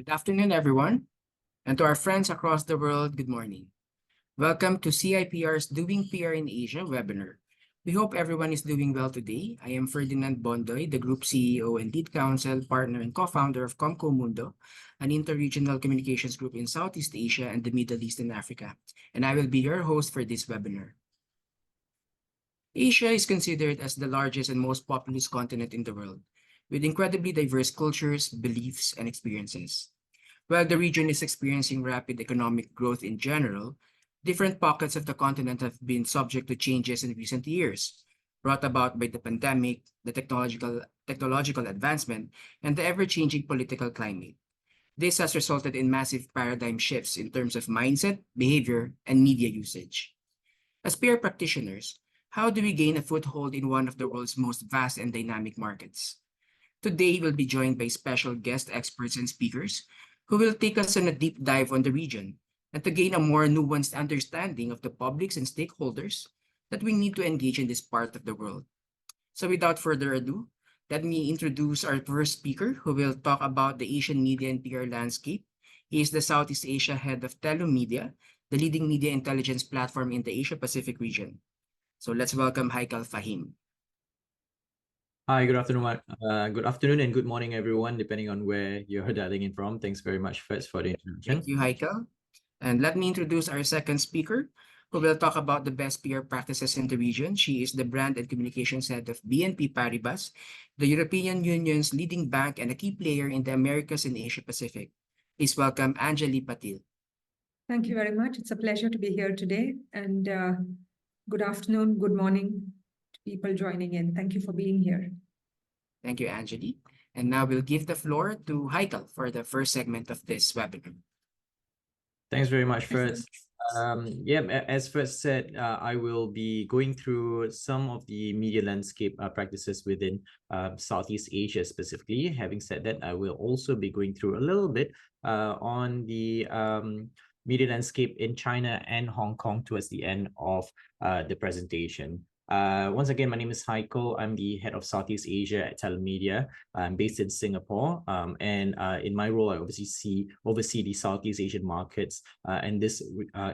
Good afternoon, everyone, and to our friends across the world, good morning. Welcome to CIPR's Doing PR in Asia webinar. We hope everyone is doing well today. I am Ferdinand Bondoy, the Group CEO and Lead Counsel, Partner, and Co-founder of COMCO Mundo, an interregional communications group in Southeast Asia and the Middle East and Africa, and I will be your host for this webinar. Asia is considered as the largest and most populous continent in the world, with incredibly diverse cultures, beliefs, and experiences. While the region is experiencing rapid economic growth in general, different pockets of the continent have been subject to changes in recent years, brought about by the pandemic, the technological advancement, and the ever-changing political climate. This has resulted in massive paradigm shifts in terms of mindset, behavior, and media usage. As peer practitioners, how do we gain a foothold in one of the world's most vast and dynamic markets? Today, we'll be joined by special guest experts and speakers who will take us on a deep dive on the region and to gain a more nuanced understanding of the publics and stakeholders that we need to engage in this part of the world. So without further ado, let me introduce our first speaker who will talk about the Asian media and PR landscape. He is the Southeast Asia head of Media, the leading media intelligence platform in the Asia-Pacific region. So let's welcome Haikel Fahim. Hi, good afternoon. Good afternoon and good morning, everyone, depending on where you're dialing in from. Thanks very much, first, for the introduction. Thank you, Haikel. And let me introduce our second speaker, who will talk about the best PR practices in the region. She is the brand and communications head of BNP Paribas, the European Union's leading bank and a key player in the Americas and Asia Pacific. Please welcome Anjali Patil. Thank you very much. It's a pleasure to be here today. And good afternoon, good morning to people joining in. Thank you for being here. Thank you, Anjali. And now we'll give the floor to Haikel for the first segment of this webinar. Thanks very much, First. As First said, I will be going through some of the media landscape practices within Southeast Asia specifically. Having said that, I will also be going through a little bit on the media landscape in China and Hong Kong towards the end of the presentation. Once again, my name is Haikel. I'm the head of Southeast Asia at Telemedia. I'm based in Singapore, and in my role, I oversee the Southeast Asian markets, and this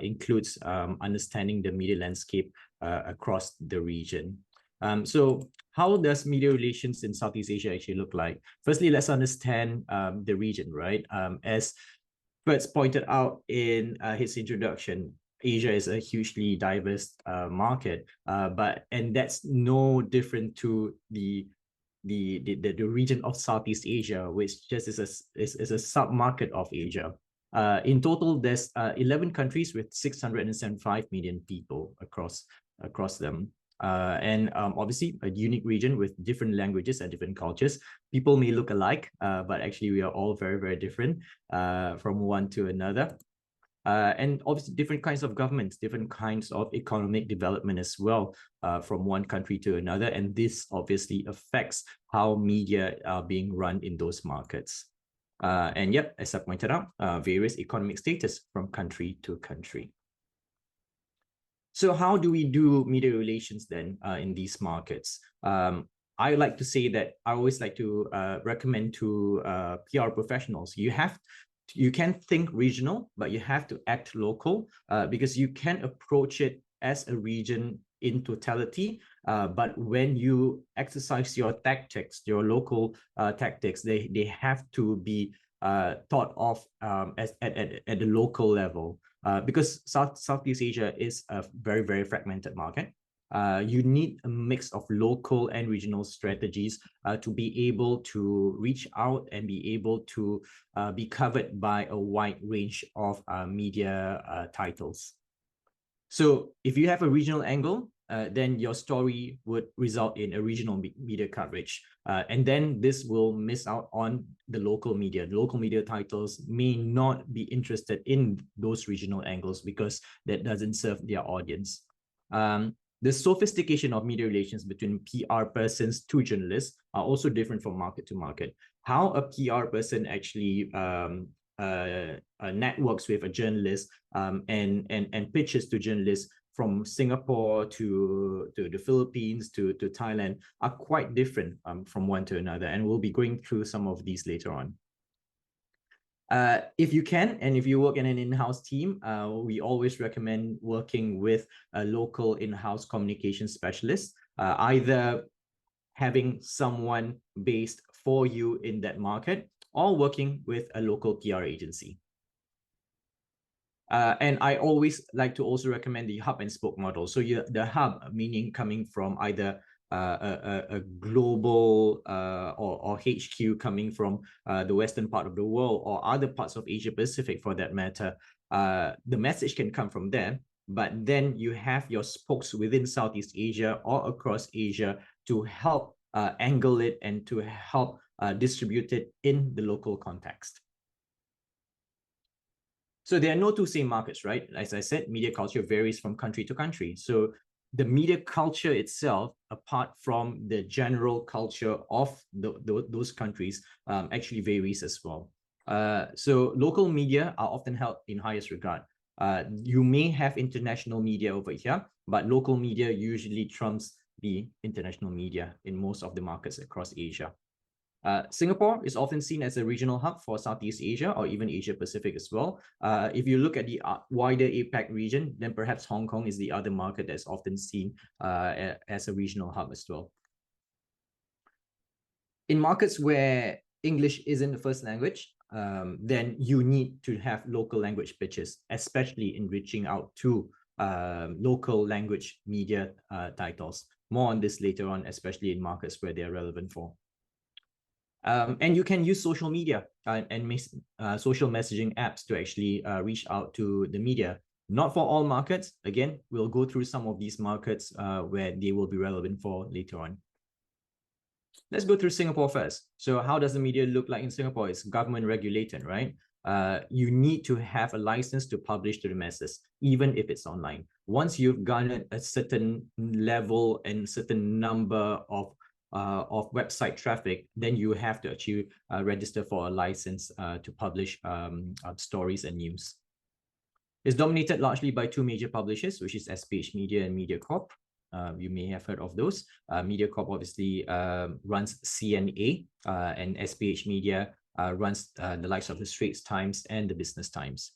includes understanding the media landscape across the region. So how does media relations in Southeast Asia actually look like? Firstly, let's understand the region, right? As Fritz pointed out in his introduction, Asia is a hugely diverse market, and that's no different to the region of Southeast Asia, which just is a sub-market of Asia. In total, there's 11 countries with 675 million people across them. And obviously a unique region with different languages and different cultures. People may look alike, but actually we are all very, very different from one to another. And obviously different kinds of governments, different kinds of economic development as well from one country to another. And this obviously affects how media are being run in those markets. And yep, as I pointed out, various economic status from country to country. So how do we do media relations then in these markets? I like to say that I always like to recommend to PR professionals, you can think regional, but you have to act local because you can approach it as a region in totality. But when you exercise your tactics, your local tactics, they have to be thought of at the local level because Southeast Asia is a very, very fragmented market. You need a mix of local and regional strategies to be able to reach out and be able to be covered by a wide range of media titles. So if you have a regional angle, then your story would result in a regional media coverage. And then this will miss out on the local media. The local media titles may not be interested in those regional angles because that doesn't serve their audience. The sophistication of media relations between PR persons to journalists are also different from market to market. How a PR person actually networks with a journalist and pitches to journalists from Singapore to the Philippines to Thailand are quite different from one to another. And we'll be going through some of these later on. If you can, and if you work in an in-house team, we always recommend working with a local in-house communication specialist, either having someone based for you in that market or working with a local PR agency. And I always like to also recommend the hub and spoke model. So the hub, meaning coming from either a global or HQ coming from the western part of the world or other parts of Asia Pacific for that matter, the message can come from there. But then you have your spokes within Southeast Asia or across Asia to help angle it and to help distribute it in the local context. So there are no two same markets, right? As I said, media culture varies from country to country. So the media culture itself, apart from the general culture of those countries, actually varies as well. So local media are often held in highest regard. You may have international media over here, but local media usually trumps the international media in most of the markets across Asia. Singapore is often seen as a regional hub for Southeast Asia or even Asia Pacific as well. If you look at the wider APAC region, then perhaps Hong Kong is the other market that's often seen as a regional hub as well. In markets where English isn't the first language, then you need to have local language pitches, especially in reaching out to local language media titles. More on this later on, especially in markets where they're relevant for. And you can use social media and social messaging apps to actually reach out to the media. Not for all markets. Again, we'll go through some of these markets where they will be relevant for later on. Let's go through Singapore first. So how does the media look like in Singapore? It's government regulated, right? You need to have a license to publish to the masses, even if it's online. Once you've garnered a certain level and certain number of website traffic, then you have to actually register for a license to publish stories and news. It's dominated largely by two major publishers, which is SPH Media and MediaCorp. You may have heard of those. MediaCorp obviously runs CNA, and SPH Media runs the likes of the Straits Times and the Business Times.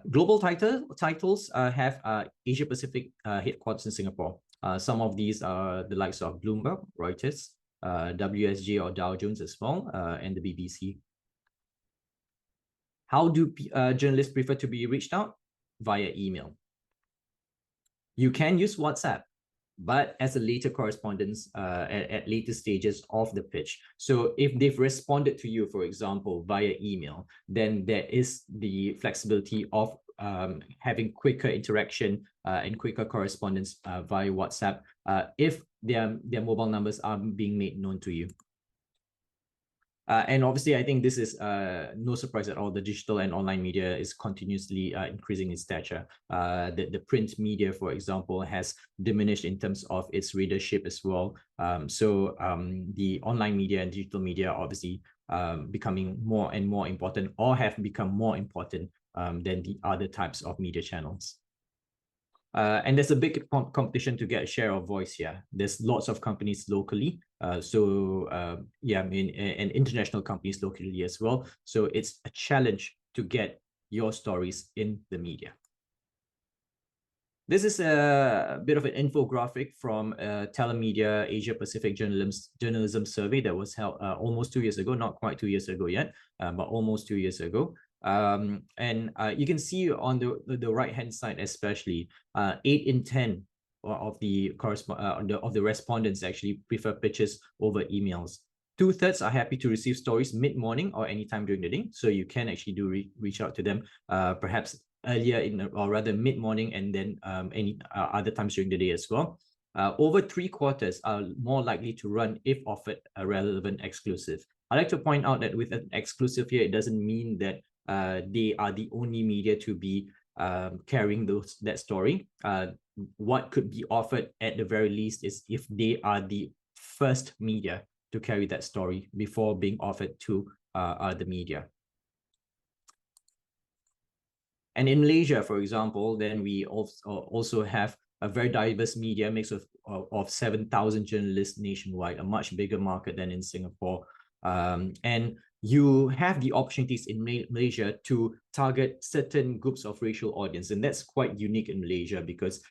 Global titles have Asia Pacific headquarters in Singapore. Some of these are the likes of Bloomberg, Reuters, WSJ or Dow Jones as well, and the BBC. How do journalists prefer to be reached out? Via email. You can use WhatsApp, but as a later correspondence at later stages of the pitch. So if they've responded to you, for example, via email, then there is the flexibility of having quicker interaction and quicker correspondence via WhatsApp if their mobile numbers are being made known to you. And obviously, I think this is no surprise at all. The digital and online media is continuously increasing in stature. The print media, for example, has diminished in terms of its readership as well. So the online media and digital media are obviously becoming more and more important, or have become more important than the other types of media channels. And there's a big competition to get a share of voice here. There's lots of companies locally. Yeah, I mean, and international companies locally as well. So it's a challenge to get your stories in the media. This is a bit of an infographic from Telemedia Asia Pacific Journalism Survey that was held almost 2 years ago, not quite 2 years ago yet, but almost 2 years ago. And you can see on the right hand side, especially 8 in 10 of the respondents actually prefer pitches over emails. 2/3 are happy to receive stories mid-morning or anytime during the day, so you can actually reach out to them perhaps earlier or rather mid-morning, and then any other times during the day as well. Over 3/4 are more likely to run if offered a relevant exclusive. I'd like to point out that with an exclusive here, it doesn't mean that they are the only media to be carrying that story. What could be offered at the very least is if they are the first media to carry that story before being offered to other media. And in Malaysia, for example, then we also have a very diverse media mix of 7,000 journalists nationwide, a much bigger market than in Singapore. And you have the opportunities in Malaysia to target certain groups of racial audience. And that's quite unique in Malaysia because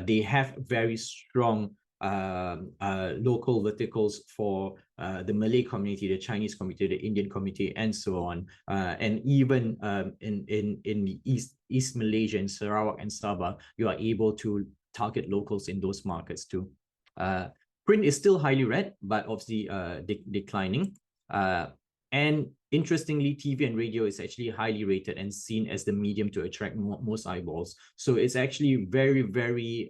they have very strong local verticals for the Malay community, the Chinese community, the Indian community, and so on. And even in the East Malaysia, in Sarawak and Sabah, you are able to target locals in those markets too. Print is still highly read, but obviously declining. And interestingly, TV and radio is actually highly rated and seen as the medium to attract most eyeballs. So it's actually very, very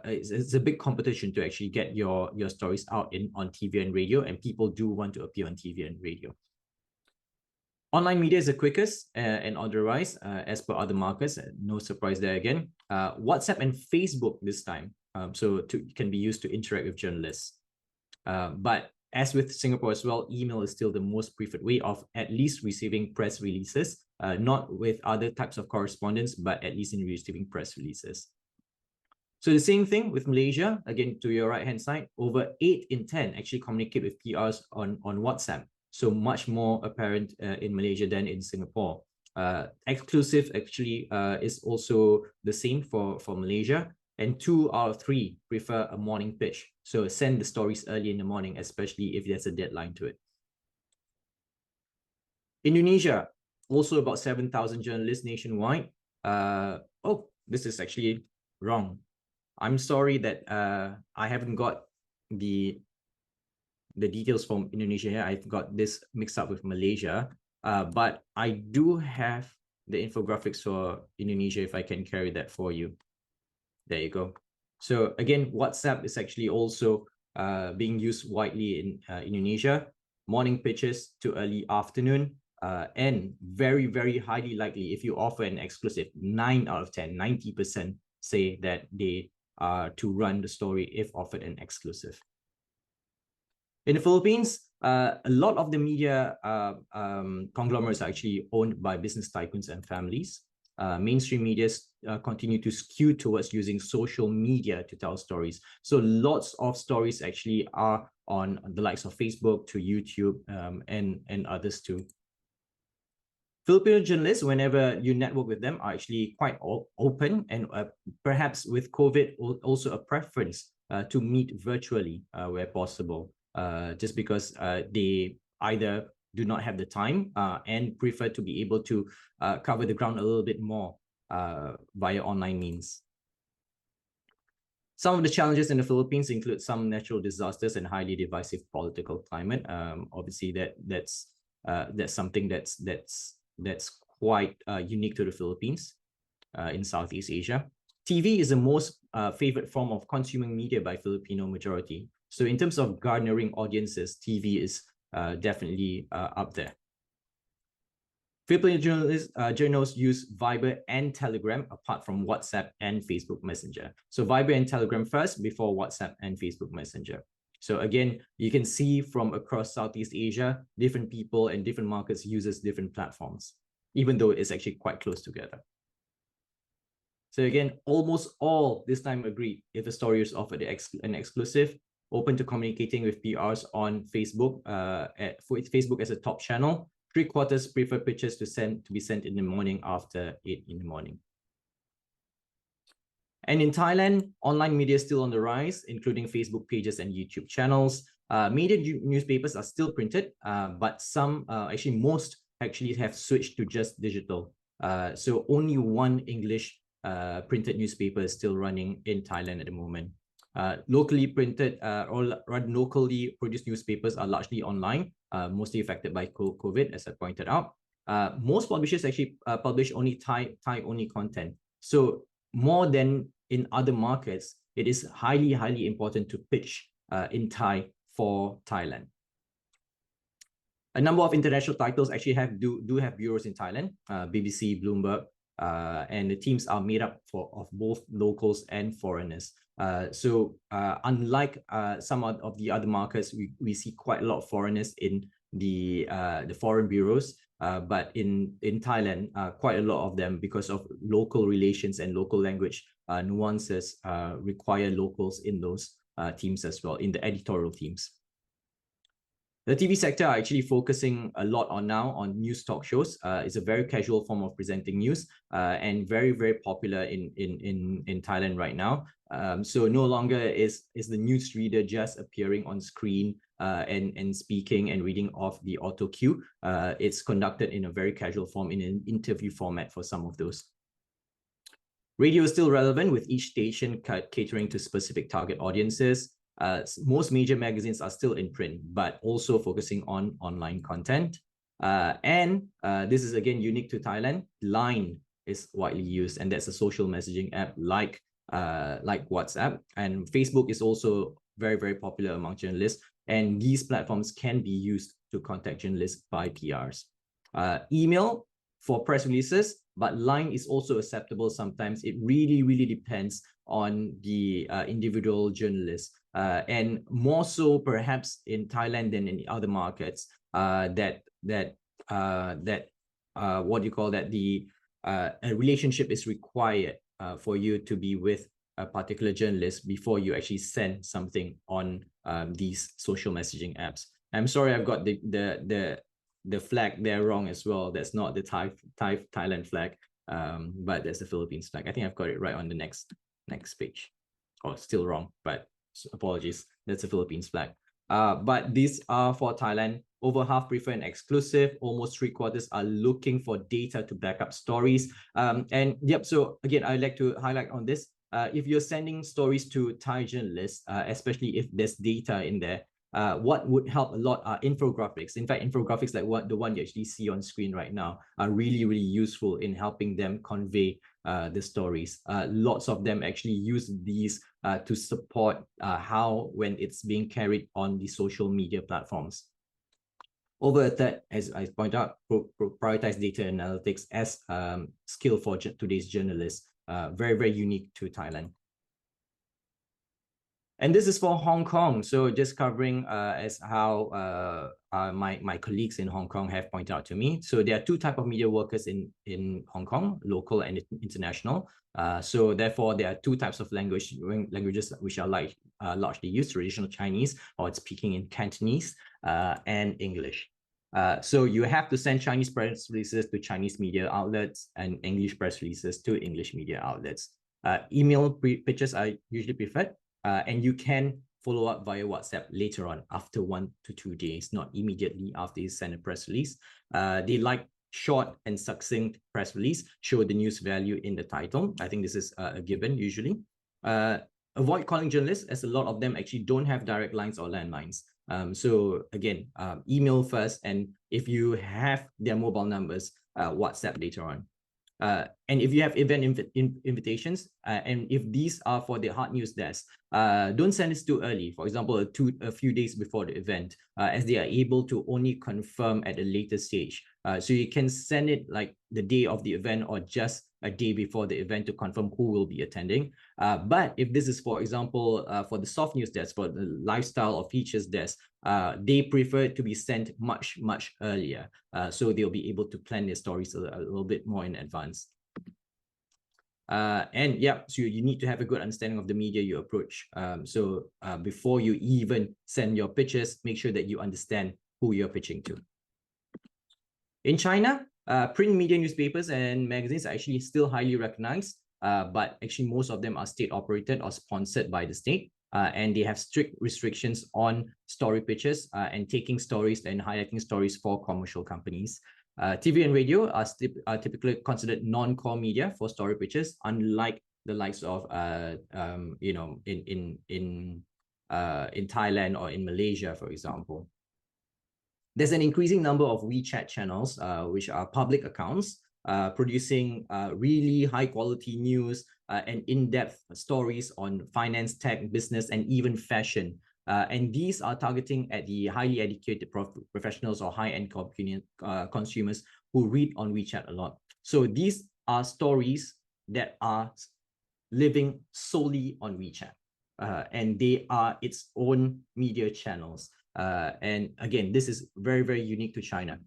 it's a big competition to actually get your stories out on TV and radio, and people do want to appear on TV and radio. Online media is the quickest and on the rise as per other markets. No surprise there again. WhatsApp and Facebook this time, can be used to interact with journalists. But as with Singapore as well, email is still the most preferred way of at least receiving press releases, not with other types of correspondence, but at least in receiving press releases. So the same thing with Malaysia, again, to your right-hand side, over 8 in 10 actually communicate with PRs on WhatsApp. So much more apparent in Malaysia than in Singapore. Exclusive actually is also the same for Malaysia. And 2 out of 3 prefer a morning pitch. So send the stories early in the morning, especially if there's a deadline to it. Indonesia, also about 7,000 journalists nationwide. Oh, this is actually wrong. I'm sorry that I haven't got the details from Indonesia here. I've got this mixed up with Malaysia. But I do have the infographics for Indonesia if I can carry that for you. There you go. So again, WhatsApp is actually also being used widely in Indonesia. Morning pitches to early afternoon. And very, very highly likely, if you offer an exclusive, 9 out of 10, 90% say that they are to run the story if offered an exclusive. In the Philippines, a lot of the media conglomerates are actually owned by business tycoons and families. Mainstream media continue to skew towards using social media to tell stories. So lots of stories actually are on the likes of Facebook to YouTube and others too. Filipino journalists, whenever you network with them, are actually quite open, and perhaps with COVID, also a preference to meet virtually where possible, just because they either do not have the time and prefer to be able to cover the ground a little bit more via online means. Some of the challenges in the Philippines include some natural disasters and highly divisive political climate. Obviously, that's something that's quite unique to the Philippines in Southeast Asia. TV is the most favorite form of consuming media by Filipino majority. So in terms of garnering audiences, TV is definitely up there. Filipino journals use Viber and Telegram apart from WhatsApp and Facebook Messenger. So Viber and Telegram first before WhatsApp and Facebook Messenger. So again, you can see from across Southeast Asia, different people and different markets uses different platforms, even though it's actually quite close together. So again, almost all this time agreed if a story is offered an exclusive, open to communicating with PRs on Facebook, Facebook as a top channel. 3/4 prefer pictures to be sent in the morning after 8 in the morning. And in Thailand, online media is still on the rise, including Facebook pages and YouTube channels. Media newspapers are still printed, but some, actually most actually have switched to just digital. So only one English printed newspaper is still running in Thailand at the moment. Locally printed or locally produced newspapers are largely online, mostly affected by COVID, as I pointed out. Most publishers actually publish only Thai-only content. So more than in other markets, it is highly, highly important to pitch in Thai for Thailand. A number of international titles actually do have bureaus in Thailand, BBC, Bloomberg, and the teams are made up of both locals and foreigners. So unlike some of the other markets, we see quite a lot of foreigners in the foreign bureaus, but in Thailand, quite a lot of them, because of local relations and local language nuances, require locals in those teams as well, in the editorial teams. The TV sector are actually focusing a lot on now on news talk shows. It's a very casual form of presenting news and very, very popular in Thailand right now. So no longer is the news reader just appearing on screen and speaking and reading off the auto cue. It's conducted in a very casual form, in an interview format for some of those. Radio is still relevant, with each station catering to specific target audiences. Most major magazines are still in print, but also focusing on online content. And this is again unique to Thailand. Line is widely used, and that's a social messaging app like WhatsApp. And Facebook is also very, very popular among journalists. And these platforms can be used to contact journalists by PRs. Email for press releases, but Line is also acceptable sometimes. It really, really depends on the individual journalist. And more so perhaps in Thailand than in other markets, what do you call that? A relationship is required for you to be with a particular journalist before you actually send something on these social messaging apps. I'm sorry, I've got the flag there wrong as well. That's not the Thailand flag, but that's the Philippines flag. I think I've got it right on the next page. Oh, still wrong, but apologies. That's the Philippines flag. But these are for Thailand. Over half prefer an exclusive. Almost 3/4 are looking for data to back up stories. And yep, so again, I'd like to highlight on this. If you're sending stories to Thai journalists, especially if there's data in there, what would help a lot are infographics. In fact, infographics like the one you actually see on screen right now are really, really useful in helping them convey the stories. Lots of them actually use these to support how when it's being carried on the social media platforms. Over a third, as I point out, prioritize data analytics as skill for today's journalists. Very, very unique to Thailand. And this is for Hong Kong. So just covering as how my colleagues in Hong Kong have pointed out to me. So there are two types of media workers in Hong Kong, local and international. So therefore, there are two types of languages which are largely used: traditional Chinese, or it's speaking in Cantonese, and English. So you have to send Chinese press releases to Chinese media outlets and English press releases to English media outlets. Email pitches are usually preferred. And you can follow up via WhatsApp later on after 1 to 2 days, not immediately after you send a press release. They like short and succinct press release, show the news value in the title. I think this is a given usually. Avoid calling journalists, as a lot of them actually don't have direct lines or landlines. So again, email first, and if you have their mobile numbers, WhatsApp later on. And if you have event invitations, and if these are for the hard news desk, don't send this too early. For example, a few days before the event, as they are able to only confirm at a later stage. So you can send it like the day of the event or just a day before the event to confirm who will be attending. But if this is, for example, for the soft news desk, for the lifestyle or features desk, they prefer it to be sent much, much earlier. So they'll be able to plan their stories a little bit more in advance. And yeah, so you need to have a good understanding of the media you approach. So before you even send your pitches, make sure that you understand who you're pitching to. In China, print media newspapers and magazines are actually still highly recognized, but actually most of them are state operated or sponsored by the state. And they have strict restrictions on story pitches and taking stories and highlighting stories for commercial companies. TV and radio are typically considered non-core media for story pitches, unlike the likes of in Thailand or in Malaysia, for example. There's an increasing number of WeChat channels, which are public accounts, producing really high quality news and in-depth stories on finance, tech, business, and even fashion. And these are targeting at the highly educated professionals or high-end consumers who read on WeChat a lot. So these are stories that are living solely on WeChat, and they are its own media channels. And again, this is very, very unique to China.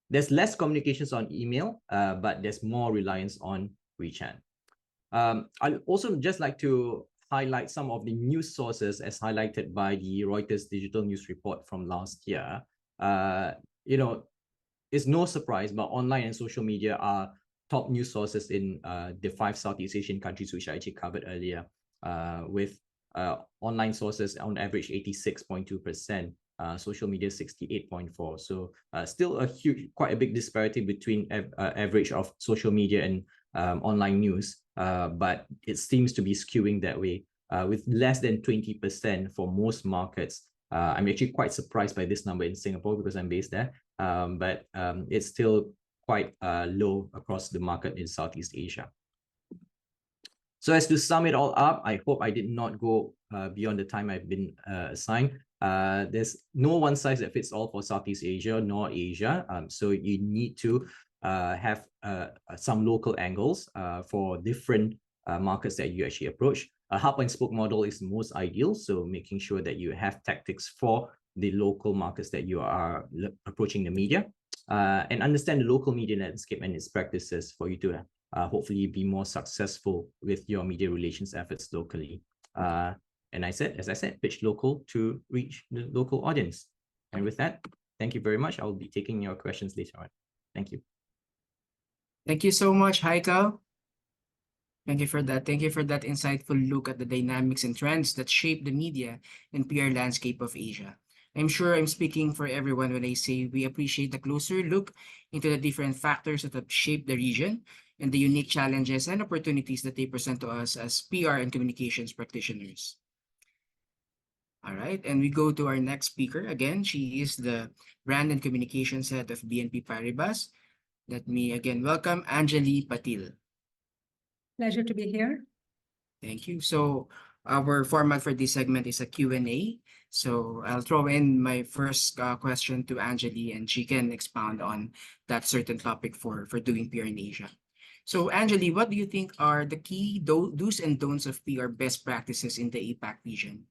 There's less communications on email, but there's more reliance on WeChat. I'd also just like to highlight some of the news sources as highlighted by the Reuters digital news report from last year, it's no surprise, but online and social media are top news sources in the 5 Southeast Asian countries, which I actually covered earlier, with online sources on average 86.2%, social media 68.4%. So still quite a big disparity between average of social media and online news, but it seems to be skewing that way, with less than 20% for most markets. I'm actually quite surprised by this number in Singapore because I'm based there, but it's still quite low across the market in Southeast Asia. So as to sum it all up, I hope I did not go beyond the time I've been assigned. There's no one size that fits all for Southeast Asia nor Asia. So you need to have some local angles for different markets that you actually approach. A hub and spoke model is the most ideal. So making sure that you have tactics for the local markets that you are approaching the media, and understand the local media landscape and its practices for you to hopefully be more successful with your media relations efforts locally. And as I said, pitch local to reach the local audience. And with that, thank you very much. I'll be taking your questions later on. Thank you. Thank you so much, Haikel. Thank you for that. Thank you for that insightful look at the dynamics and trends that shape the media and PR landscape of Asia. I'm sure I'm speaking for everyone when I say we appreciate the closer look into the different factors that have shaped the region and the unique challenges and opportunities that they present to us as PR and communications practitioners. All right, and we go to our next speaker. Again, she is the Brand and Communications Head of BNP Paribas. Let me again welcome Anjali Patil. Pleasure to be here. Thank you. So our format for this segment is a Q&A. So I'll throw in my first question to Anjali, and she can expound on that certain topic for doing PR in Asia. So Anjali, what do you think are the key do's and don'ts of PR best practices in the APAC region?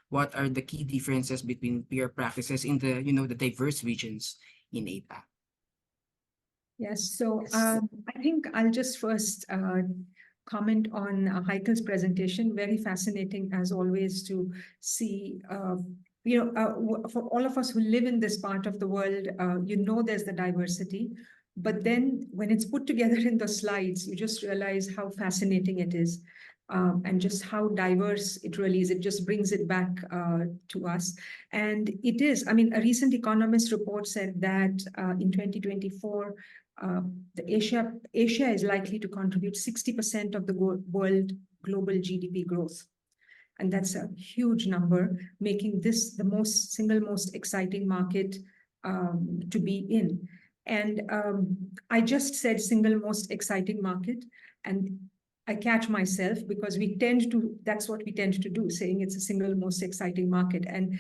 What are the key differences between PR practices in the the diverse regions in APAC? Yes, so I think I'll just first comment on Heikel's presentation. Very fascinating, as always, to see, for all of us who live in this part of the world, there's the diversity. But then when it's put together in the slides, you just realize how fascinating it is, and just how diverse it really is. It just brings it back to us. And it is, a recent Economist report said that in 2024, Asia is likely to contribute 60% of the world global GDP growth. And that's a huge number, making this the single most exciting market to be in. And I just said single most exciting market, and I catch myself because that's what we tend to do, saying it's a single most exciting market. And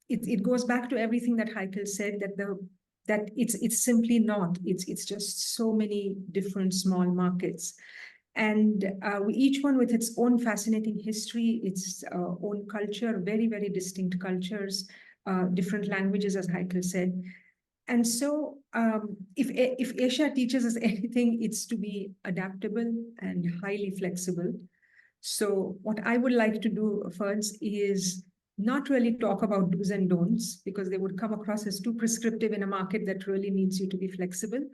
it goes back to everything that Heikel said, that it's simply not. It's just so many different small markets. And each one with its own fascinating history, its own culture, very, very distinct cultures, different languages, as Heikel said. And so if Asia teaches us anything, it's to be adaptable and highly flexible. So what I would like to do first is not really talk about do's and don'ts, because they would come across as too prescriptive in a market that really needs you to be flexible.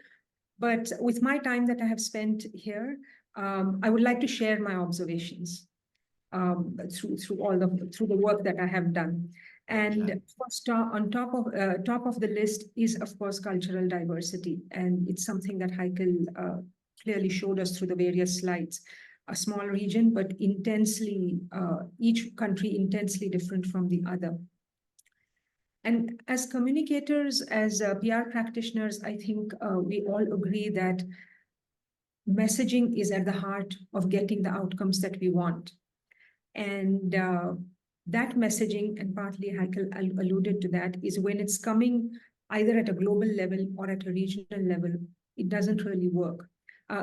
But with my time that I have spent here, I would like to share my observations through the work that I have done. And first, on top of the list is, of course, cultural diversity. And it's something that Heikel clearly showed us through the various slides. A small region, but each country intensely different from the other. And as communicators, as PR practitioners, I think we all agree that messaging is at the heart of getting the outcomes that we want. And that messaging, and partly Heikel alluded to that, is when it's coming either at a global level or at a regional level, it doesn't really work.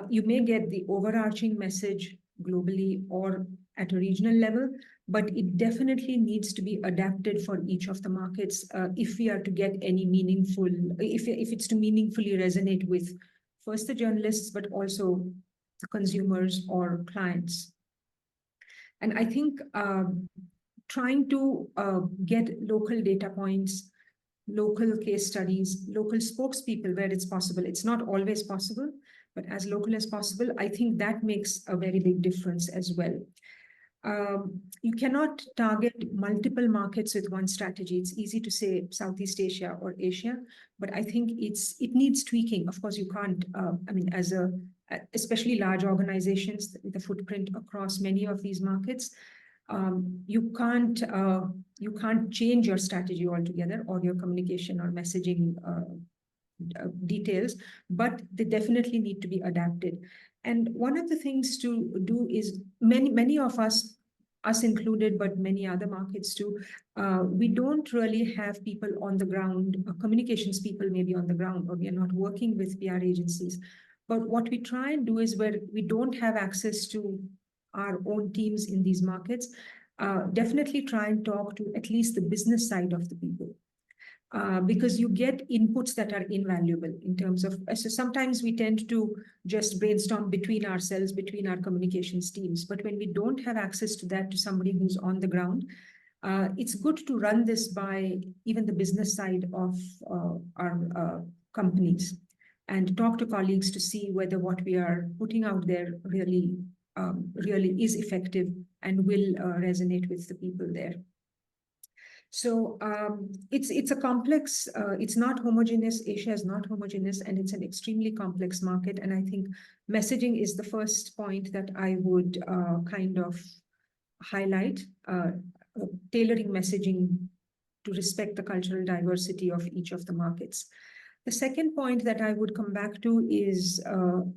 You may get the overarching message globally or at a regional level, but it definitely needs to be adapted for each of the markets if we are to get any if it's to meaningfully resonate with first the journalists, but also the consumers or clients. And I think trying to get local data points, local case studies, local spokespeople where it's possible. It's not always possible, but as local as possible, I think that makes a very big difference as well. You cannot target multiple markets with one strategy. It's easy to say Southeast Asia or Asia, but I think it needs tweaking. Of course, you can't, I mean, especially large organizations with a footprint across many of these markets, you can't change your strategy altogether or your communication or messaging details, but they definitely need to be adapted. And one of the things to do is many of us included, but many other markets too, we don't really have people on the ground, communications people maybe on the ground, or we are not working with PR agencies. But what we try and do is where we don't have access to our own teams in these markets, definitely try and talk to at least the business side of the people. Because you get inputs that are invaluable in terms of, so sometimes we tend to just brainstorm between ourselves, between our communications teams. But when we don't have access to that, to somebody who's on the ground, it's good to run this by even the business side of our companies and talk to colleagues to see whether what we are putting out there really is effective and will resonate with the people there. So it's a complex, it's not homogeneous. Asia is not homogeneous, and it's an extremely complex market. And I think messaging is the first point that I would kind of highlight, tailoring messaging to respect the cultural diversity of each of the markets. The second point that I would come back to is,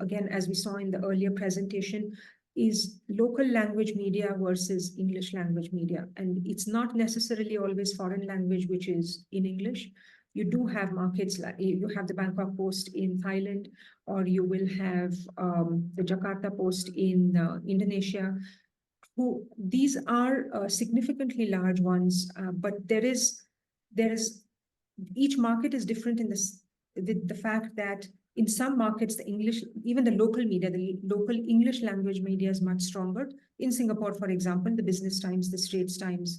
again, as we saw in the earlier presentation, is local language media versus English language media. And it's not necessarily always foreign language, which is in English. You do have markets like you have the Bangkok Post in Thailand, or you will have the Jakarta Post in Indonesia. These are significantly large ones, but there is each market is different in the fact that in some markets, the English, even the local media, the local English language media is much stronger. In Singapore, for example, the Business Times, the Straits Times,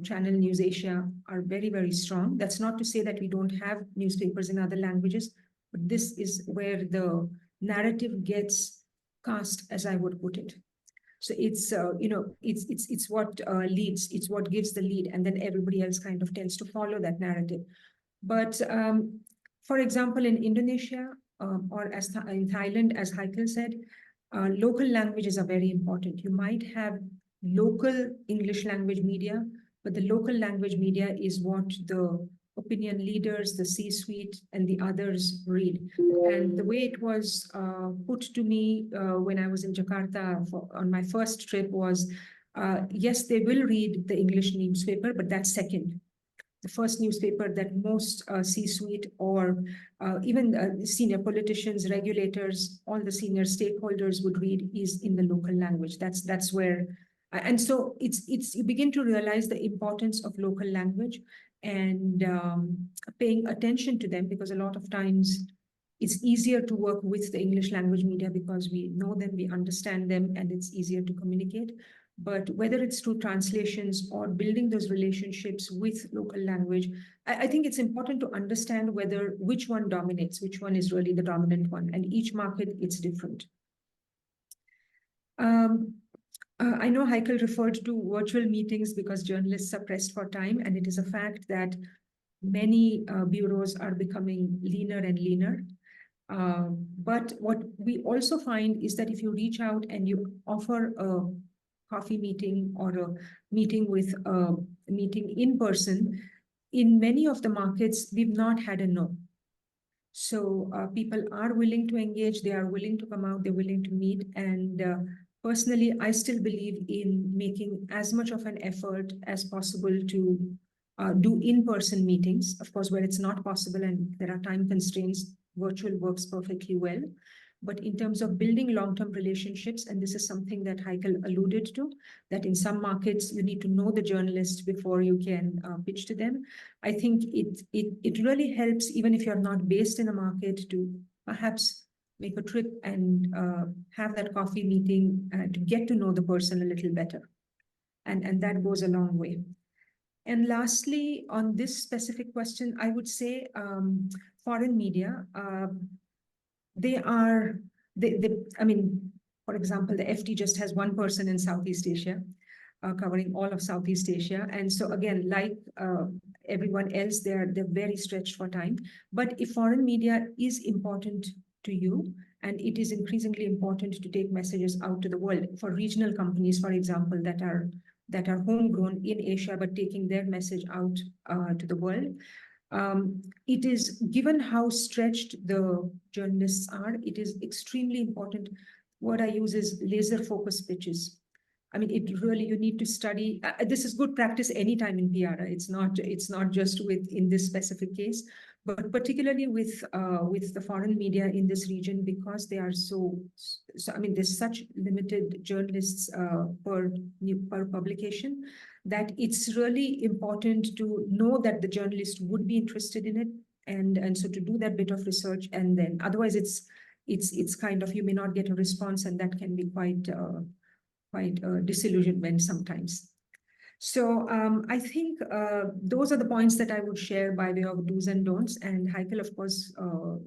Channel News Asia are very, very strong. That's not to say that we don't have newspapers in other languages, but this is where the narrative gets cast, as I would put it. So it's, it's what leads, it's what gives the lead, and then everybody else kind of tends to follow that narrative. But for example, in Indonesia or in Thailand, as Haikel said, local languages are very important. You might have local English language media, but the local language media is what the opinion leaders, the C-suite, and the others read. And the way it was put to me when I was in Jakarta on my first trip was, yes, they will read the English newspaper, but that's second. The first newspaper that most C-suite or even senior politicians, regulators, all the senior stakeholders would read is in the local language. That's where, and so you begin to realize the importance of local language and paying attention to them, because a lot of times it's easier to work with the English language media because we know them, we understand them, and it's easier to communicate. But whether it's through translations or building those relationships with local language, I think it's important to understand which one dominates, which one is really the dominant one, and each market, it's different. I know Haikel referred to virtual meetings because journalists are pressed for time, and it is a fact that many bureaus are becoming leaner and leaner. But what we also find is that if you reach out and you offer a coffee meeting or a meeting in person, in many of the markets, we've not had a no. So people are willing to engage, they are willing to come out, they're willing to meet. And personally, I still believe in making as much of an effort as possible to do in-person meetings. Of course, where it's not possible and there are time constraints, virtual works perfectly well. But in terms of building long-term relationships, and this is something that Haikel alluded to, that in some markets, you need to know the journalists before you can pitch to them. I think it really helps, even if you're not based in a market, to perhaps make a trip and have that coffee meeting to get to know the person a little better. And that goes a long way. And lastly, on this specific question, I would say foreign media, they, I mean, for example, the FT just has one person in Southeast Asia, covering all of Southeast Asia. And so again, like everyone else, they're very stretched for time. But if foreign media is important to you, and it is increasingly important to take messages out to the world for regional companies, for example, that are homegrown in Asia, but taking their message out to the world. It is, given how stretched the journalists are, it is extremely important. What I use is laser focus pitches. I mean, it really, you need to study. This is good practice anytime in PR. It's not just in this specific case, but particularly with the foreign media in this region, because they are so I mean, there's such limited journalists per publication, that it's really important to know that the journalist would be interested in it, and so to do that bit of research, and then otherwise it's kind of, you may not get a response, and that can be quite disillusionment sometimes. So I think those are the points that I would share by way of do's and don'ts. And Haikel, of course,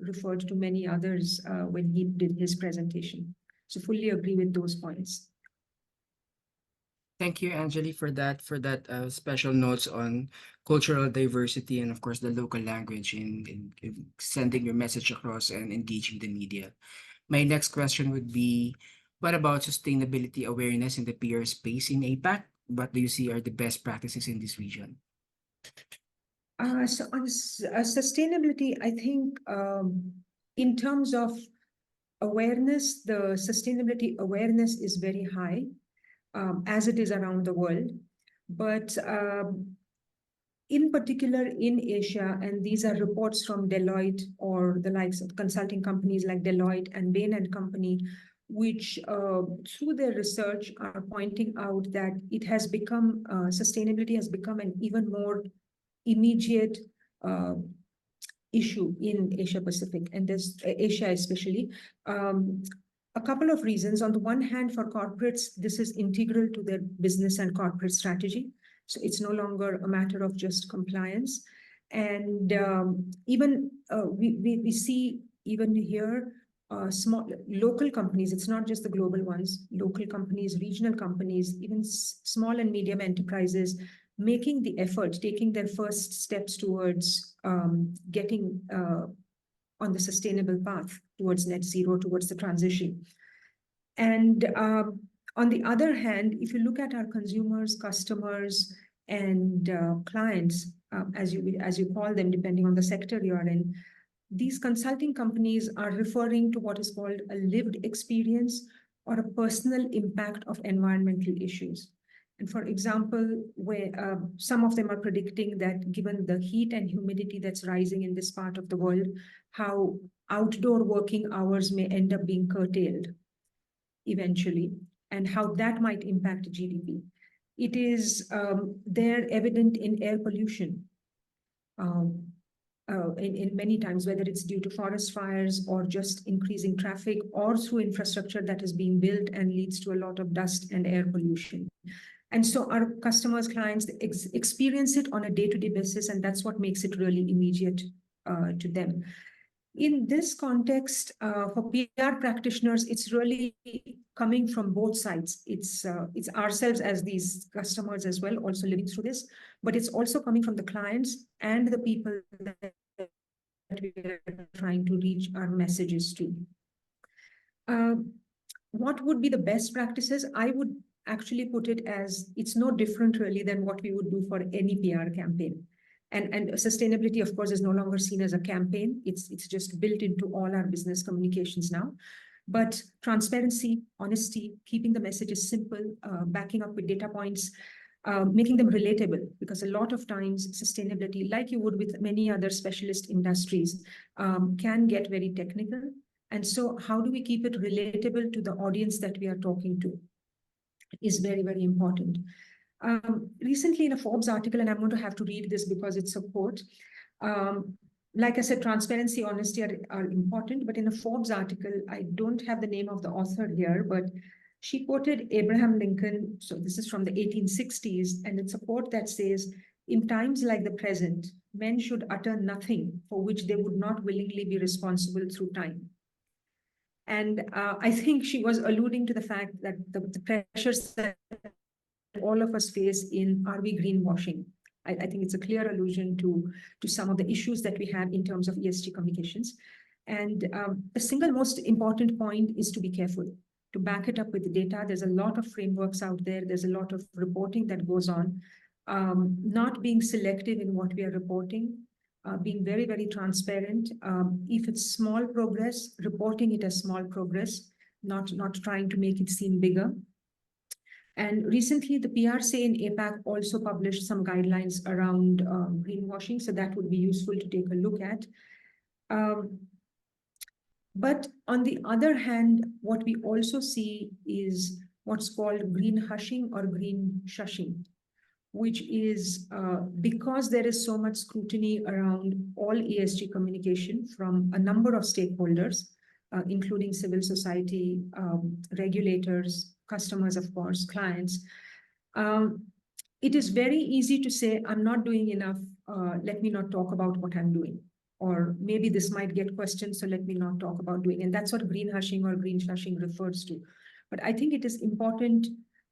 referred to many others when he did his presentation. So fully agree with those points. Thank you, Anjali, for that special notes on cultural diversity and, of course, the local language in sending your message across and engaging the media. My next question would be, what about sustainability awareness in the PR space in APAC? What do you see are the best practices in this region? So on sustainability, I think in terms of awareness, the sustainability awareness is very high, as it is around the world. But in particular in Asia, and these are reports from Deloitte or the likes of consulting companies like Deloitte and Bain and Company, which through their research are pointing out that it has become, sustainability has become an even more immediate issue in Asia Pacific, and there's Asia especially. A couple of reasons. On the one hand, for corporates, this is integral to their business and corporate strategy. So it's no longer a matter of just compliance. And even we see even here, small local companies, it's not just the global ones, local companies, regional companies, even small and medium enterprises, making the effort, taking their first steps towards getting on the sustainable path towards net zero, towards the transition. And on the other hand, if you look at our consumers, customers, and clients, as you call them, depending on the sector you are in, these consulting companies are referring to what is called a lived experience or a personal impact of environmental issues. And for example, where some of them are predicting that given the heat and humidity that's rising in this part of the world, how outdoor working hours may end up being curtailed eventually, and how that might impact GDP. It is there evident in air pollution. In many times, whether it's due to forest fires or just increasing traffic, or through infrastructure that is being built and leads to a lot of dust and air pollution. And so our customers, clients experience it on a day-to-day basis, and that's what makes it really immediate to them. In this context, for PR practitioners, it's really coming from both sides. It's ourselves as these customers as well, also living through this, but it's also coming from the clients and the people that we are trying to reach our messages to. What would be the best practices? I would actually put it as, it's no different really than what we would do for any PR campaign. And sustainability, of course, is no longer seen as a campaign. It's just built into all our business communications now. But transparency, honesty, keeping the messages simple, backing up with data points, making them relatable, because a lot of times sustainability, like you would with many other specialist industries, can get very technical. And so how do we keep it relatable to the audience that we are talking to is very, very important. Recently in a Forbes article, and I'm going to have to read this because it's a quote, like I said, transparency, honesty are important, but in a Forbes article, I don't have the name of the author here, but She quoted Abraham Lincoln, so this is from the 1860s, and it's a quote that says, "In times like the present, men should utter nothing for which they would not willingly be responsible through time." And I think she was alluding to the fact that the pressures that all of us face in, are we greenwashing? I think it's a clear allusion to some of the issues that we have in terms of ESG communications. And the single most important point is to be careful, to back it up with data. There's a lot of frameworks out there. There's a lot of reporting that goes on. Not being selective in what we are reporting, being very, very transparent. If it's small progress, reporting it as small progress, not trying to make it seem bigger. And recently, the PRC in APAC also published some guidelines around greenwashing, so that would be useful to take a look at. But on the other hand, what we also see is what's called green hushing or green shushing, which is because there is so much scrutiny around all ESG communication from a number of stakeholders, including civil society, regulators, customers, of course, clients. It is very easy to say, I'm not doing enough, let me not talk about what I'm doing. Or maybe this might get questioned, so let me not talk about doing. And that's what green hushing or green shushing refers to. But I think it is important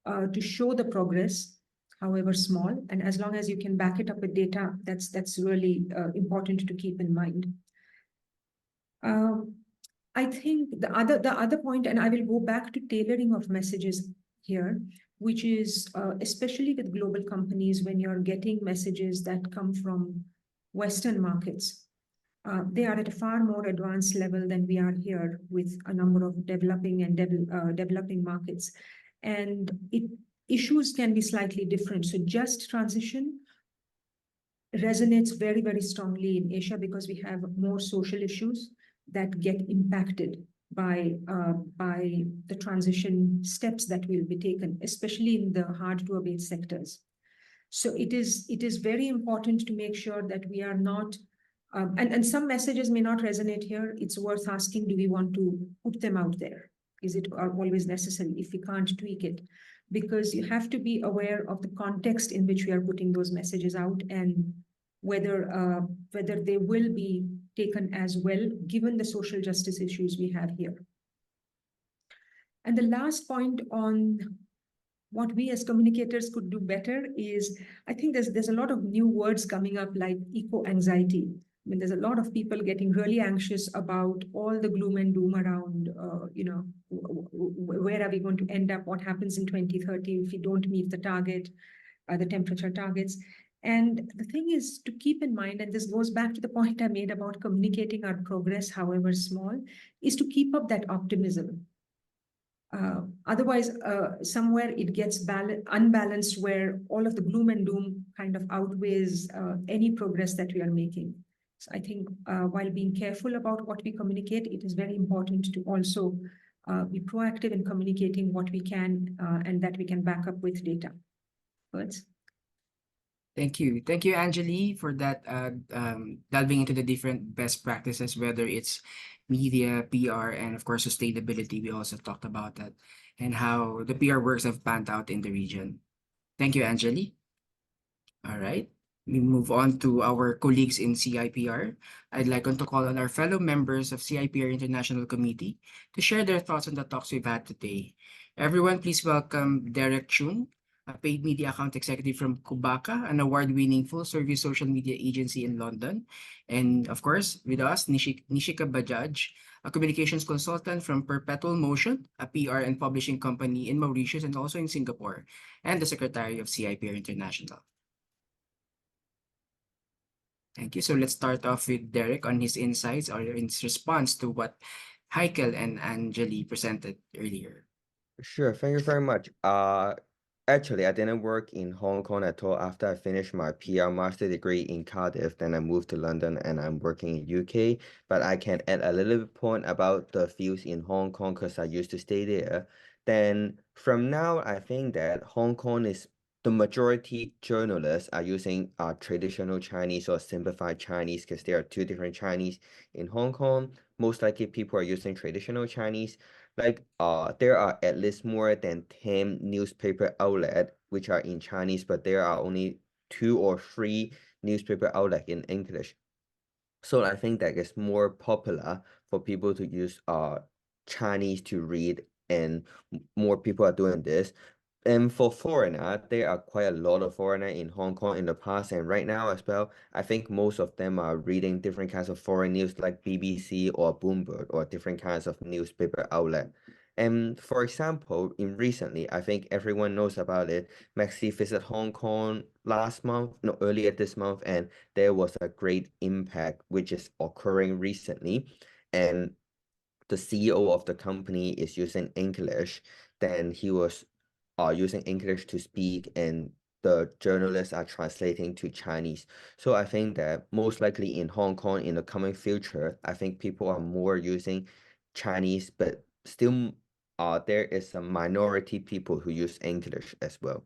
to show the progress, however small, and as long as you can back it up with data, that's really important to keep in mind. I think the other point, and I will go back to tailoring of messages here, which is especially with global companies, when you're getting messages that come from Western markets, they are at a far more advanced level than we are here with a number of developing and developing markets. And issues can be slightly different. So just transition resonates very, very strongly in Asia because we have more social issues that get impacted by the transition steps that will be taken, especially in the hard to abate sectors. So it is very important to make sure that we are not, and some messages may not resonate here. It's worth asking, do we want to put them out there? Is it always necessary if we can't tweak it? Because you have to be aware of the context in which we are putting those messages out and whether they will be taken as well, given the social justice issues we have here. And the last point on what we as communicators could do better is, I think there's a lot of new words coming up like eco-anxiety. I mean, there's a lot of people getting really anxious about all the gloom and doom around, where are we going to end up? What happens in 2030 if we don't meet the target, the temperature targets? And the thing is to keep in mind, and this goes back to the point I made about communicating our progress, however small, is to keep up that optimism. Otherwise, somewhere it gets unbalanced where all of the gloom and doom kind of outweighs any progress that we are making. So I think while being careful about what we communicate, it is very important to also be proactive in communicating what we can and that we can back up with data. Words? Thank you. Thank you, Anjali, for that delving into the different best practices, whether it's media, PR, and of course, sustainability. We also talked about that and how the PR works have panned out in the region. Thank you, Anjali. All right. We move on to our colleagues in CIPR. I'd like to call on our fellow members of CIPR International Committee to share their thoughts on the talks we've had today. Everyone, please welcome Derek Chung, a paid media account executive from Kubaka, an award-winning full-service social media agency in London. And of course, with us, Nishika Bajaj, a communications consultant from Perpetual Motion, a PR and publishing company in Mauritius and also in Singapore, and the secretary of CIPR International. Thank you. So let's start off with Derek on his insights or in his response to what Haikel and Anjali presented earlier. Sure, thank you very much. Actually, I didn't work in Hong Kong at all after I finished my PR master degree in Cardiff. Then I moved to London and I'm working in UK. But I can add a little point about the views in Hong Kong because I used to stay there. Then from now, I think that Hong Kong is the majority journalists are using traditional Chinese or simplified Chinese because there are two different Chinese in Hong Kong. Most likely people are using traditional Chinese. Like there are at least more than 10 newspaper outlets which are in Chinese, but there are only 2 or 3 newspaper outlets in English. So I think that it's more popular for people to use Chinese to read, and more people are doing this. And for foreigner, there are quite a lot of foreigner in Hong Kong in the past and right now as well. I think most of them are reading different kinds of foreign news like BBC or Bloomberg or different kinds of newspaper outlet. And for example, in recently, I think everyone knows about it. Maxi visited Hong Kong last month, no, earlier this month, and there was a great impact which is occurring recently. And the CEO of the company is using English, then he was using English to speak, and the journalists are translating to Chinese. So I think that most likely in Hong Kong in the coming future, I think people are more using Chinese, but still there is a minority people who use English as well.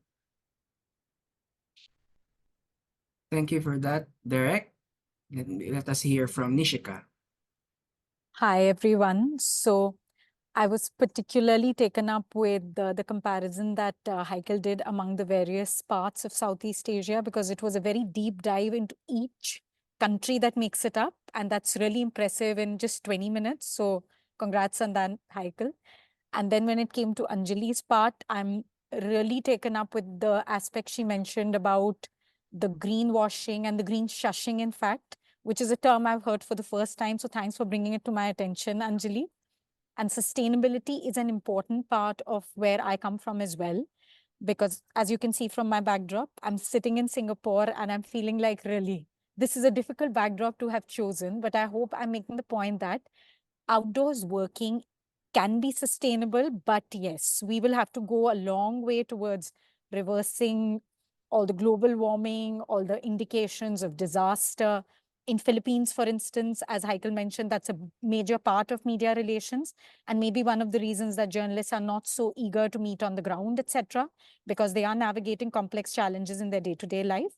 Thank you for that, Derek. Let us hear from Nishika. Hi, everyone. So I was particularly taken up with the comparison that Haikel did among the various parts of Southeast Asia, because it was a very deep dive into each country that makes it up. And that's really impressive in just 20 minutes. So congrats on that, Haikel. And then when it came to Anjali's part, I'm really taken up with the aspect she mentioned about the greenwashing and the green shushing, in fact, which is a term I've heard for the first time. So thanks for bringing it to my attention, Anjali. And sustainability is an important part of where I come from as well, because as you can see from my backdrop, I'm sitting in Singapore and I'm feeling like, really, this is a difficult backdrop to have chosen, but I hope I'm making the point that outdoors working can be sustainable, but yes, we will have to go a long way towards reversing all the global warming, all the indications of disaster. In Philippines, for instance, as Haikel mentioned, that's a major part of media relations, and maybe one of the reasons that journalists are not so eager to meet on the ground, etc., because they are navigating complex challenges in their day-to-day life.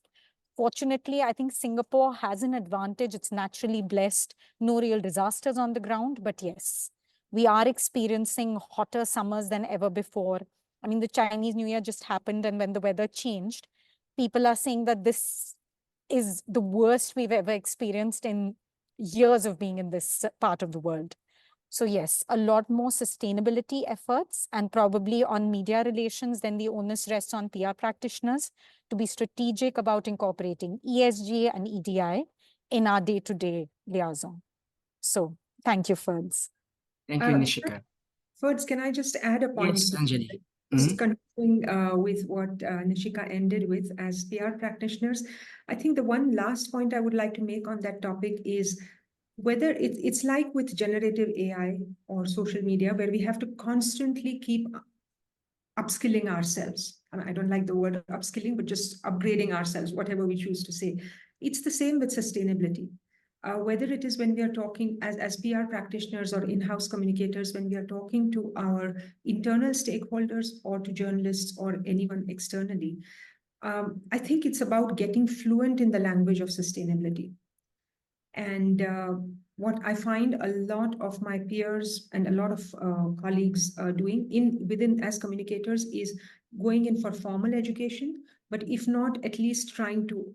Fortunately, I think Singapore has an advantage. It's naturally blessed, no real disasters on the ground, but yes, we are experiencing hotter summers than ever before. I mean, the Chinese New Year just happened, and when the weather changed, people are saying that this is the worst we've ever experienced in years of being in this part of the world. So yes, a lot more sustainability efforts, and probably on media relations, then the onus rests on PR practitioners to be strategic about incorporating ESG and EDI in our day-to-day liaison. So thank you, Ferds. Thank you, Nishika. Ferds, can I just add a point? Yes, Anjali. Just continuing with what Nishika ended with as PR practitioners, I think the one last point I would like to make on that topic is whether it's like with generative AI or social media, where we have to constantly keep upskilling ourselves. I don't like the word upskilling, but just upgrading ourselves, whatever we choose to say. It's the same with sustainability. Whether it is when we are talking as PR practitioners or in-house communicators, when we are talking to our internal stakeholders or to journalists or anyone externally, I think it's about getting fluent in the language of sustainability. And what I find a lot of my peers and a lot of colleagues doing within as communicators is going in for formal education, but if not, at least trying to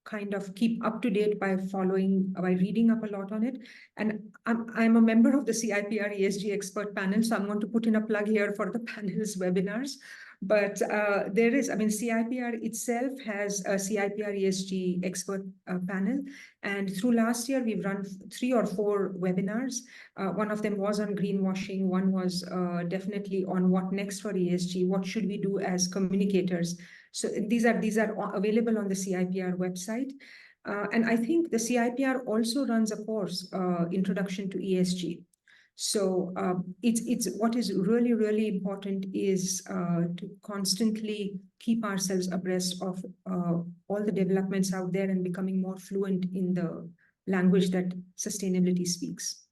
kind of keep up to date by reading up a lot on it. And I'm a member of the CIPR ESG expert panel, so I'm going to put in a plug here for the panel's webinars. But there is, CIPR itself has a CIPR ESG expert panel. And through last year, we've run 3 or 4 webinars. One of them was on greenwashing. One was definitely on what next for ESG, what should we do as communicators. So these are available on the CIPR website. And I think the CIPR also runs a course, Introduction to ESG. So it's what is really, really important is to constantly keep ourselves abreast of all the developments out there and becoming more fluent in the language that sustainability speaks.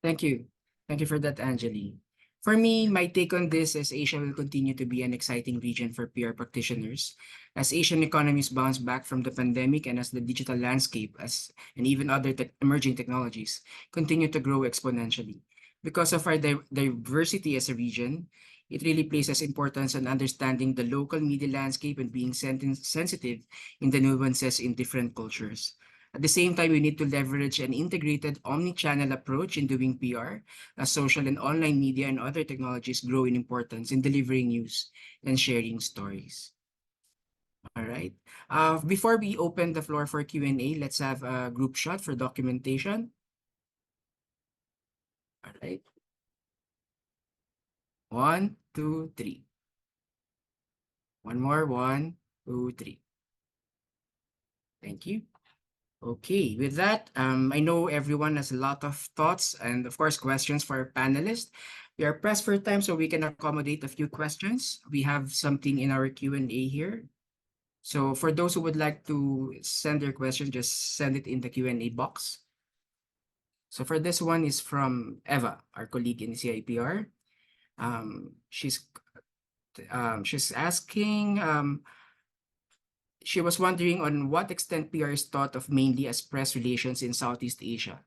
Thank you. Thank you for that, Anjali. For me, my take on this is Asia will continue to be an exciting region for PR practitioners. As Asian economies bounce back from the pandemic and as the digital landscape and even other emerging technologies continue to grow exponentially, Because of our diversity as a region, it really places importance on understanding the local media landscape and being sensitive in the nuances in different cultures. At the same time, we need to leverage an integrated omni-channel approach in doing PR, as social and online media and other technologies grow in importance in delivering news and sharing stories. All right. Before we open the floor for Q&A, let's have a group shot for documentation. All right. 1, 2, 3. One more. 1, 2, 3. Thank you. Okay, with that, I know everyone has a lot of thoughts and of course questions for our panelists. We are pressed for time, so we can accommodate a few questions. We have something in our Q&A here. So for those who would like to send their question, just send it in the Q&A box. So for this one is from Eva, our colleague in CIPR. She's asking, she was wondering on what extent PR is thought of mainly as press relations in Southeast Asia.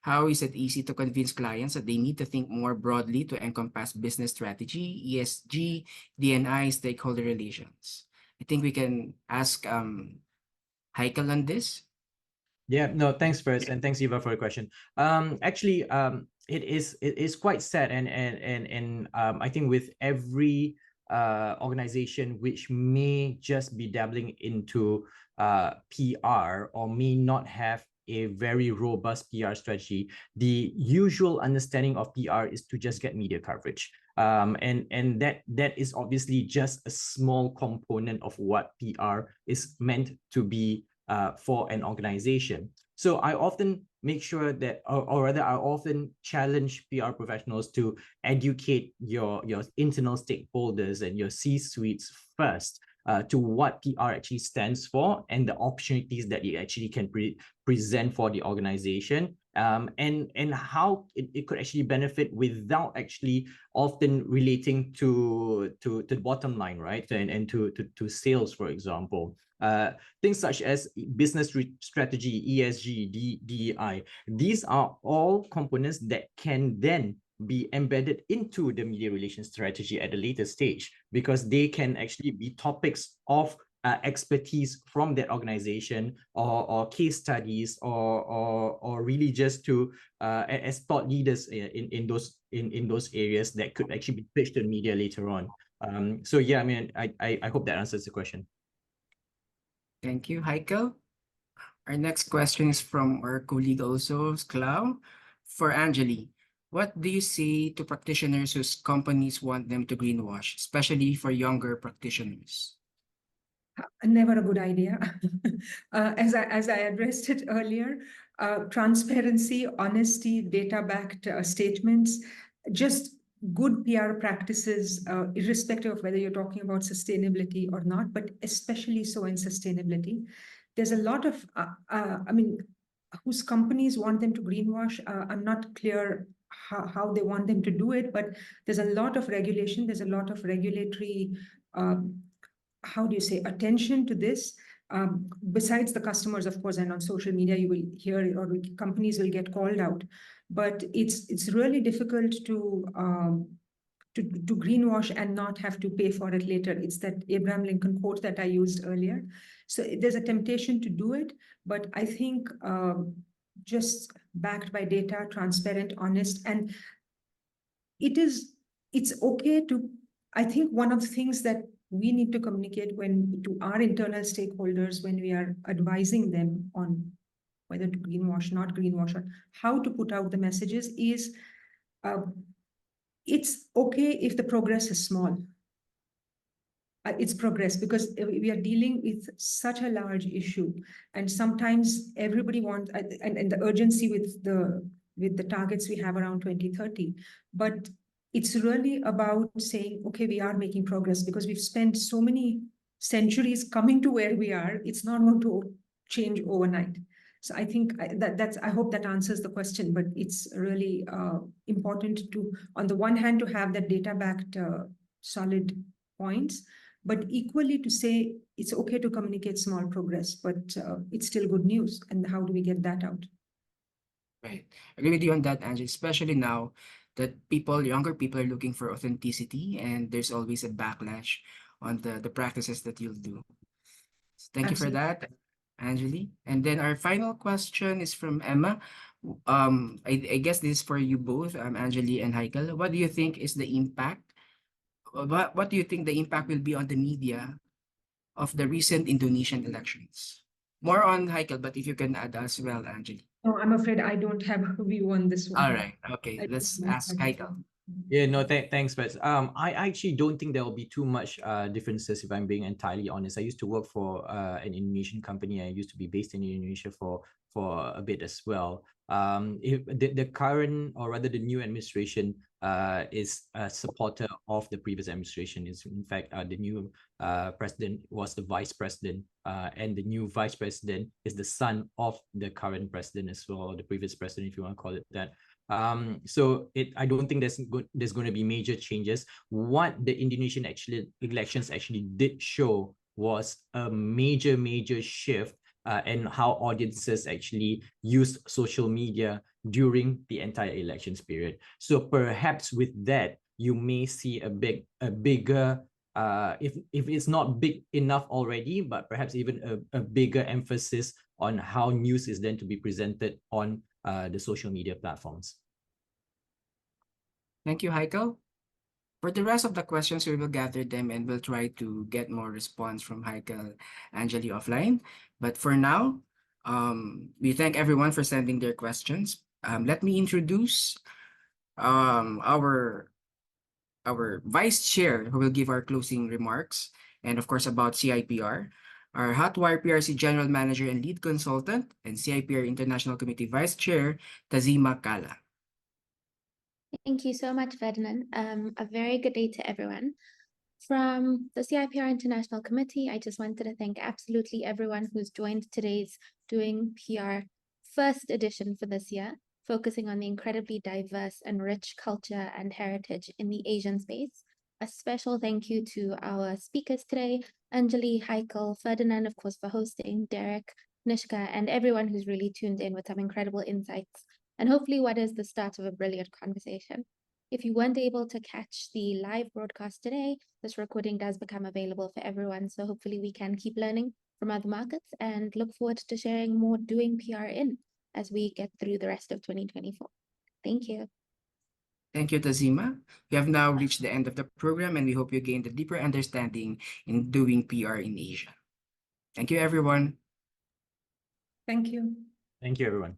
How is it easy to convince clients that they need to think more broadly to encompass business strategy, ESG, D&I, stakeholder relations? I think we can ask Haikel on this. Yeah, no, thanks first, and thanks Eva for the question. Actually, it is quite sad, and I think with every organization which may just be dabbling into PR or may not have a very robust PR strategy, the usual understanding of PR is to just get media coverage. And that is obviously just a small component of what PR is meant to be for an organization. So I often make sure that, or rather, I often challenge PR professionals to educate your internal stakeholders and your C-suites first to what PR actually stands for and the opportunities that it actually can present for the organization, and how it could actually benefit without actually often relating to the bottom line, right? And to sales, for example. Things such as business strategy, ESG, DEI, these are all components that can then be embedded into the media relations strategy at a later stage, because they can actually be topics of expertise from that organization, or case studies, or really just to as thought leaders in those areas that could actually be pitched to the media later on. So yeah, I mean, I hope that answers the question. Thank you, Haikel. Our next question is from our colleague also, Sklau. For Anjali, what do you say to practitioners whose companies want them to greenwash, especially for younger practitioners? Never a good idea. As I addressed it earlier, transparency, honesty, data-backed statements, just good PR practices, irrespective of whether you're talking about sustainability or not, but especially so in sustainability. There's a lot of, I mean, whose companies want them to greenwash. I'm not clear how they want them to do it, but there's a lot of regulation. There's a lot of regulatory, how do you say, attention to this. Besides the customers, of course, and on social media, you will hear, or companies will get called out. But it's really difficult to greenwash and not have to pay for it later. It's that Abraham Lincoln quote that I used earlier. So there's a temptation to do it, but I think just backed by data, transparent, honest, and it's okay to, I think one of the things that we need to communicate to our internal stakeholders when we are advising them on whether to greenwash, not greenwash, or how to put out the messages is, it's okay if the progress is small. It's progress, because we are dealing with such a large issue, and sometimes everybody wants, and the urgency with the targets we have around 2030, but it's really about saying, okay, we are making progress because we've spent so many centuries coming to where we are. It's not going to change overnight. So I think I hope that answers the question, but it's really important to, on the one hand, to have that data-backed solid points, but equally to say it's okay to communicate small progress, but it's still good news. And how do we get that out? Right. I agree with you on that, Angie, especially now that younger people are looking for authenticity, and there's always a backlash on the practices that you'll do. So thank you for Absolutely. that, Anjali. And then our final question is from Emma. I guess this is for you both, Anjali and Haikel. What do you think is the impact? What do you think the impact will be on the media of the recent Indonesian elections? More on Haikel, but if you can add as well, Anjali. No, I'm afraid I don't have a view on this one. All right. Okay. I Let's don't ask have- Haikel. Yeah, no, thanks, Fred. I actually don't think there will be too much differences if I'm being entirely honest. I used to work for an Indonesian company. I used to be based in Indonesia for a bit as well. If the current, or rather the new administration is a supporter of the previous administration. Is in fact the new president was the vice president, and the new vice president is the son of the current president as well, or the previous president, if you want to call it that. So I don't think there's going to be major changes. What the Indonesian elections actually did show was a major shift and how audiences actually use social media during the entire elections period. So perhaps with that, you may see a bigger if it's not big enough already, but perhaps even a bigger emphasis on how news is then to be presented on the social media platforms. Thank you, Haikel. For the rest of the questions, we will gather them and we'll try to get more response from Haikel, Anjali offline. But for now, we thank everyone for sending their questions. Let me introduce our vice chair, who will give our closing remarks, and of course about CIPR, our Hotwire PRC General Manager and Lead Consultant, and CIPR International Committee Vice Chair, Tazima Kala. Thank you so much, Ferdinand. A very good day to everyone. From the CIPR International Committee, I just wanted to thank absolutely everyone who's joined today's Doing PR first edition for this year, focusing on the incredibly diverse and rich culture and heritage in the Asian space. A special thank you to our speakers today, Anjali, Haikel, Ferdinand, of course, for hosting, Derek, Nishka, and everyone who's really tuned in with some incredible insights, and hopefully what is the start of a brilliant conversation. If you weren't able to catch the live broadcast today, this recording does become available for everyone, so hopefully we can keep learning from other markets and look forward to sharing more Doing PR in as we get through the rest of 2024. Thank you. Thank you, Tazima. We have now reached the end of the program, and we hope you gained a deeper understanding in doing PR in Asia. Thank you, everyone. Thank you. Thank you, everyone.